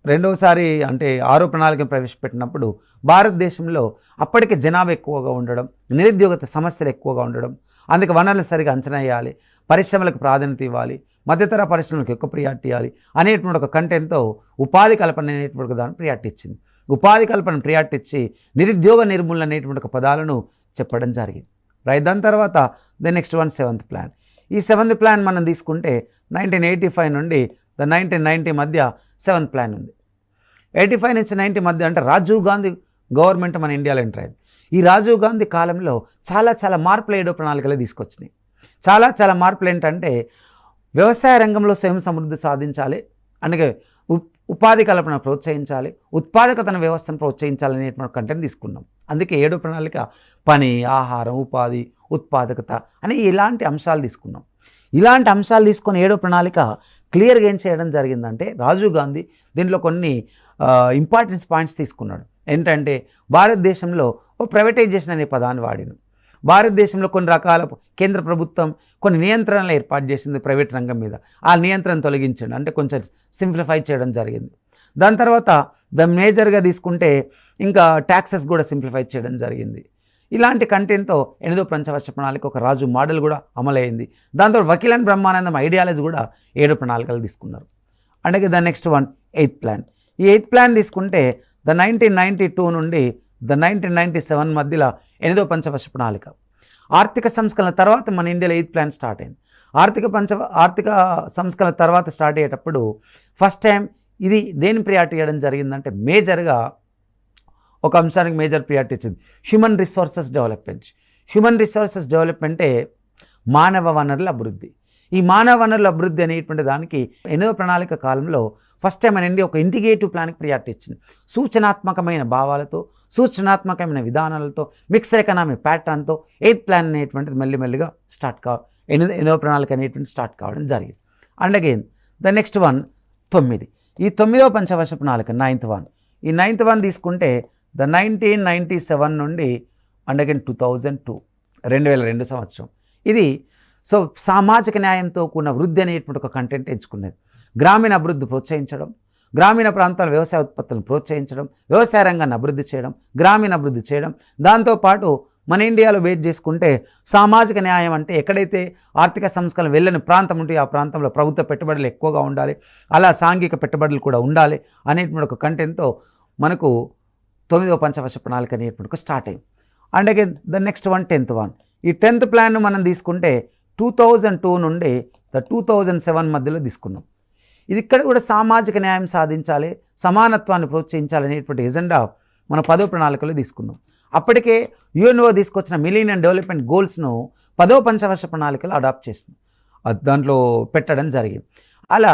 రెండోసారి అంటే 6వ ప్రణాళికను ప్రవేశపెట్టినప్పుడు భారతదేశంలో అప్పటికే జనాభా ఎక్కువగా ఉండడం, నిరుద్యోగత సమస్యలు ఎక్కువగా ఉండడం, అందుకే వనరులు సరిగా అంచనా వేయాలి, పరిశ్రమలకు ప్రాధాన్యత ఇవ్వాలి, మధ్యతర పరిశ్రమలకు ఎక్కువ ప్రియారిటీ ఇవ్వాలి అనేటువంటి ఒక కంటెంట్తో ఉపాధి కల్పన అనేటువంటి దాన్ని ప్రియారిటీ ఇచ్చింది. ఉపాధి కల్పన ప్రియారిటీ ఇచ్చి నిరుద్యోగ నిర్మూలన అనేటువంటి ఒక పదాలను చెప్పడం జరిగింది. రైట్. దాని తర్వాత నెక్స్ట్ 7th ప్లాన్. ఈ 7th ప్లాన్ మనం తీసుకుంటే 1985 నుండి 1990 మధ్య 7th ప్లాన్ ఉంది. 85 నుంచి 90 మధ్య అంటే రాజీవ్ గాంధీ గవర్నమెంట్ మన ఇండియాలో ఎంటర్ అయింది. ఈ రాజీవ్ గాంధీ కాలంలో చాలా మార్పులు 7వ ప్రణాళికలు తీసుకొచ్చినాయి. చాలా మార్పులు ఏంటంటే వ్యవసాయ రంగంలో స్వయం సమృద్ధి సాధించాలి, అందుకే ఉపాధి కల్పన ప్రోత్సహించాలి, ఉత్పాదకతన వ్యవస్థను ప్రోత్సహించాలి అనేటువంటి కంటెంట్ తీసుకున్నాం. అందుకే 7వ ప్రణాళిక పని, ఆహారం, ఉపాధి, ఉత్పాదకత అని ఇలాంటి అంశాలు తీసుకున్నాం. ఇలాంటి అంశాలు తీసుకొని 7వ ప్రణాళిక క్లియర్గా ఏం చేయడం జరిగిందంటే రాజీవ్ గాంధీ దీంట్లో కొన్ని ఇంపార్టెన్స్ పాయింట్స్ తీసుకున్నాడు. ఏంటంటే భారతదేశంలో ప్రైవేటైజేషన్ అనే పదాన్ని వాడిను. భారతదేశంలో కొన్ని రకాల కేంద్ర ప్రభుత్వం కొన్ని నియంత్రణలు ఏర్పాటు చేసింది ప్రైవేట్ రంగం మీద. ఆ నియంత్రణ తొలగించండి అంటే కొంచెం సింప్లిఫై చేయడం జరిగింది. దాని తర్వాత మేజర్గా తీసుకుంటే ఇంకా ట్యాక్సెస్ కూడా సింప్లిఫై చేయడం జరిగింది. ఇలాంటి కంటెంట్తో 8వ పంచవర్ష ప్రణాళిక ఒక రాజు మోడల్ కూడా అమలైంది. దాంతో వకీల్ అండ్ బ్రహ్మానందం ఐడియాలజీ కూడా 7 ప్రణాళికలు తీసుకున్నారు. అంటే నెక్స్ట్ 8th ప్లాన్. ఈ 8th ప్లాన్ తీసుకుంటే 1992 నుండి 1997 మధ్యలో 8వ పంచవర్ష ప్రణాళిక. ఆర్థిక సంస్కరణ తర్వాత మన ఇండియాలో 8th ప్లాన్ స్టార్ట్ అయింది. ఆర్థిక సంస్కరణ తర్వాత స్టార్ట్ అయ్యేటప్పుడు ఫస్ట్ టైం ఇది దేని ప్రియారిటీ ఇవ్వడం జరిగిందంటే మేజర్గా ఒక అంశానికి మేజర్ ప్రియారిటీ ఇచ్చింది human resources development. Human resources డెవలప్మెంటే మానవ వనరుల అభివృద్ధి. ఈ మానవ వనరుల అభివృద్ధి అనేటువంటి దానికి 8వ ప్రణాళిక కాలంలో ఫస్ట్ టైం మన ఇండియా ఒక ఇంటిగ్రేటివ్ ప్లాన్కి ప్రియారిటీ ఇచ్చింది. సూచనాత్మకమైన భావాలతో, సూచనాత్మకమైన విధానాలతో, మిక్స్డ్ ఎకనామీ ప్యాటర్న్తో 8th ప్లాన్ అనేటువంటిది మెల్లిమెల్లిగా 8వ ప్రణాళిక అనేటువంటి స్టార్ట్ కావడం జరిగింది. And again next 9. ఈ 9వ పంచవర్ష ప్రణాళిక 9th వన్. ఈ 9th వన్ తీసుకుంటే 1997 నుండి అండ్ అగైన్ 2002 సంవత్సరం. ఇది సామాజిక న్యాయంతో కూడిన వృద్ధి అనేటువంటి ఒక కంటెంట్ ఎంచుకునేది. గ్రామీణ అభివృద్ధి ప్రోత్సహించడం, గ్రామీణ ప్రాంతాల వ్యవసాయ ఉత్పత్తులను ప్రోత్సహించడం, వ్యవసాయ రంగాన్ని అభివృద్ధి చేయడం, గ్రామీణ అభివృద్ధి చేయడం. దాంతోపాటు మన ఇండియాలో బేస్ చేసుకుంటే సామాజిక న్యాయం అంటే ఎక్కడైతే ఆర్థిక సంస్కరణ వెళ్ళని ప్రాంతం ఉంటే ఆ ప్రాంతంలో ప్రభుత్వ పెట్టుబడులు ఎక్కువగా ఉండాలి, అలా సాంఘిక పెట్టుబడులు కూడా ఉండాలి అనేటువంటి ఒక కంటెంట్తో మనకు 9వ పంచవర్ష ప్రణాళిక అనేటువంటి స్టార్ట్ అయింది. And again next 10th one. ఈ 10th ప్లాన్ మనం తీసుకుంటే 2002 నుండి 2007 మధ్యలో తీసుకున్నాం. ఇది ఇక్కడ కూడా సామాజిక న్యాయం సాధించాలి, సమానత్వాన్ని ప్రోత్సహించాలి అనేటువంటి ఎజెండా మన 10వ ప్రణాళికలో తీసుకున్నాం. అప్పటికే యుఎన్ఓ తీసుకొచ్చిన మిలీనియం డెవలప్మెంట్ గోల్స్ను 10వ పంచవర్ష ప్రణాళికలో అడాప్ట్ చేసినాం, దాంట్లో పెట్టడం జరిగింది. అలా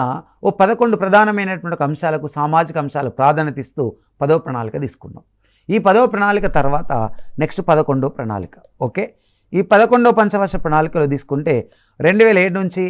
11 ప్రధానమైనటువంటి అంశాలకు, సామాజిక అంశాలకు ప్రాధాన్యత ఇస్తూ 10వ ప్రణాళిక తీసుకున్నాం. ఈ 10వ ప్రణాళిక తర్వాత నెక్స్ట్ 11వ ప్రణాళిక. ఓకే, ఈ 11వ పంచవర్ష ప్రణాళికలో తీసుకుంటే 2007 నుంచి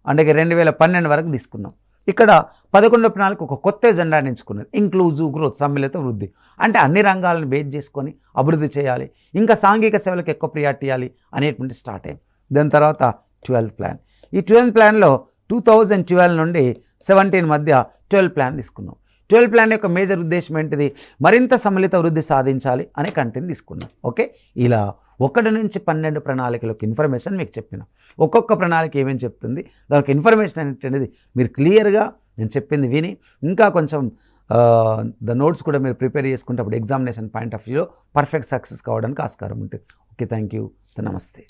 అంటే 2012 వరకు తీసుకున్నాం. ఇక్కడ 11వ ప్రణాళిక ఒక కొత్త ఎజెండాని ఎంచుకున్నది, ఇంక్లూజివ్ గ్రోత్, సమ్మిళిత వృద్ధి. అంటే అన్ని రంగాలను బేస్ చేసుకొని అభివృద్ధి చేయాలి, ఇంకా సాంఘిక సేవలకు ఎక్కువ ప్రియారిటీ ఇవ్వాలి అనేటువంటి స్టార్ట్ అయింది. దాని తర్వాత 12th ప్లాన్. ఈ 12th ప్లాన్లో 2012 నుండి 17 మధ్య 12 ప్లాన్ తీసుకున్నాం. 12 ప్లాన్ యొక్క మేజర్ ఉద్దేశం ఏంటిది? మరింత సమ్మిళిత వృద్ధి సాధించాలి అనే కంటెంట్ తీసుకున్నాం. ఓకే, ఇలా 1 నుంచి 12 ప్రణాళికలకు ఇన్ఫర్మేషన్ మీకు చెప్పిన, ఒక్కొక్క ప్రణాళిక ఏమేమి చెప్తుంది, దానికి ఇన్ఫర్మేషన్ అనేది మీరు క్లియర్గా నేను చెప్పింది విని ఇంకా కొంచెం నోట్స్ కూడా మీరు ప్రిపేర్ చేసుకుంటే అప్పుడు ఎగ్జామినేషన్ పాయింట్ ఆఫ్ వ్యూలో పర్ఫెక్ట్ సక్సెస్ కావడానికి ఆస్కారం ఉంటుంది. ఓకే, థ్యాంక్ యూ, నమస్తే.